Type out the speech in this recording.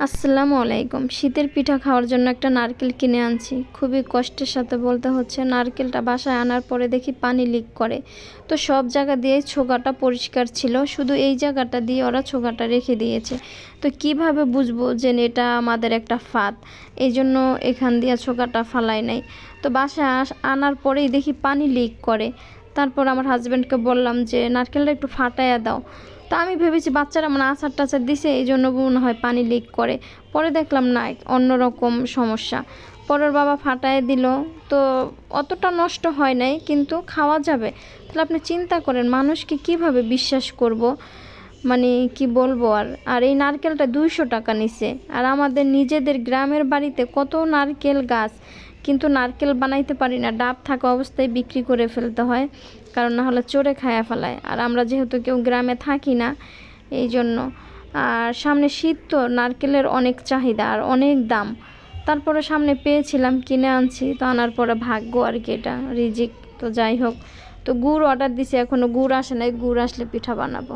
আসসালামু আলাইকুম। শীতের পিঠা খাওয়ার জন্য একটা নারকেল কিনে আনছি। খুবই কষ্টের সাথে বলতে হচ্ছে, নারকেলটা বাসায় আনার পরে দেখি পানি লিক করে। তো সব জায়গা দিয়ে ছোগাটা পরিষ্কার ছিল, শুধু এই জায়গাটা দিয়ে ওরা ছোগাটা রেখে দিয়েছে। তো কিভাবে বুঝবো যে এটা আমাদের একটা ফাঁদ? এই জন্য এখান দিয়ে ছোগাটা ফালাই নাই। তো বাসায় আনার পরেই দেখি পানি লিক করে। তারপর আমার হাজব্যান্ডকে বললাম যে নারকেলটা একটু ফাটাইয়া দাও। তো আমি ভেবেছি বাচ্চারা মানে আচার টাচার দিছে, এই জন্য মনে হয় পানি লিক করে। পরে দেখলাম না, অন্যরকম সমস্যা। পরের বাবা ফাটায় দিল। তো অতটা নষ্ট হয় নাই, কিন্তু খাওয়া যাবে। তাহলে আপনি চিন্তা করেন, মানুষকে কিভাবে বিশ্বাস করব? মানে কি বলবো আর আর এই নারকেলটা 200 টাকা নিছে। আর আমাদের নিজেদের গ্রামের বাড়িতে কত নারকেল গাছ, কিন্তু নারকেল বানাইতে পারি না, ডাব থাকা অবস্থায় বিক্রি করে ফেলতে হয়, কারণ না হলে চোরে খায়া ফেলায়। আর আমরা যেহেতু কেউ গ্রামে থাকি না, এই জন্য। আর সামনে শীত, তো নারকেলের অনেক চাহিদা আর অনেক দাম। তারপরে সামনে পেয়েছিলাম, কিনে আনছি। তো আনার পরে ভাগ্য আর কি, এটা রিজিক। তো যাই হোক, তো গুড় অর্ডার দিছি, এখনও গুড় আসে নাই। গুড় আসলে পিঠা বানাবো।